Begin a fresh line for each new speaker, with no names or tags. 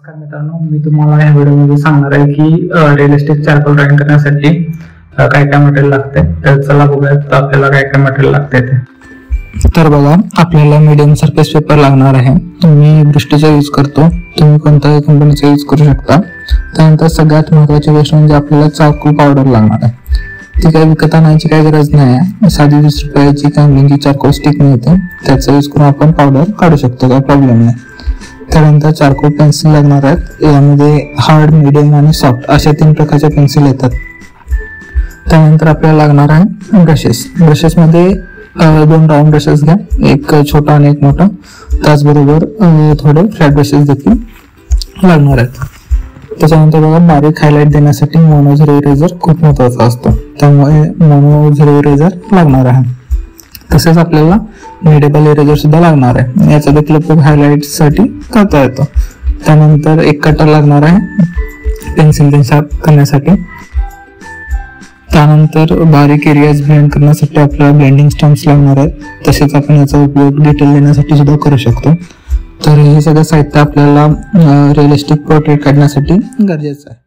नमस्कार मित्रांनो, मी तुम्हाला या व्हिडिओमध्ये सांगणार आहे की रिअलिस्टिक चारकोल ड्रॉइंग करण्यासाठी काय काय मटेरियल लागते. तर चला बघूयात आपल्याला काय काय मटेरियल लागते ते.
तर बघा, आपल्याला मीडियम सरफेस पेपर लागणार आहे. मी ब्रिस्टोचा यूज करतो, तुम्ही कोणत्याही कंपनीचा यूज करू शकता. त्यानंतर सगळ्यात महत्त्वाची गोष्ट म्हणजे आपल्याला चारकोल पावडर लागणार आहे. ती काही विकत आणायची काही गरज नाही आहे. साधी 20 रुपयाची कामलिंगी चारकोल स्टिक मिळते, त्याचा यूज करून आपण पावडर काढू शकतो, काही प्रॉब्लेम नाही. त्यानंतर चारकोल पेन्सिल लागणार आहेत. यामध्ये हार्ड, मीडियम आणि सॉफ्ट अशा 3 प्रकारच्या पेन्सिल येतात. त्यानंतर आपल्याला लागणार आहे ब्रशेसमध्ये 2 राऊंड ब्रशेस घ्या, एक छोटा आणि एक मोठा. त्याचबरोबर थोडे फ्लॅट ब्रशेस देखील लागणार आहेत. त्याच्यानंतर बघा, बारीक हायलाइट देण्यासाठी मोनो झिरो इरेजर खूप महत्त्वाचा असतो, त्यामुळे मोनो झिरो इरेजर लागणार आहे. तसेच आपल्याला मेडेबल इरेजर सुद्धा लागणार आहे, याचा देखील उपयोग हायलाइट साठी करता येतो. त्यानंतर एक कटर लागणार आहे पेन्सिल शार्प करण्यासाठी. त्यानंतर बारीक एरियाज ब्लेंड करण्यासाठी आपल्याला ब्लेंडिंग स्टम्प्स लागणार आहेत. तसेच आपण याचा उपयोग डिटेल देण्यासाठी सुद्धा करू शकतो. तर हे सगळं साहित्य आपल्याला रिअलिस्टिक पोर्ट्रेट काढण्यासाठी गरजेचं आहे.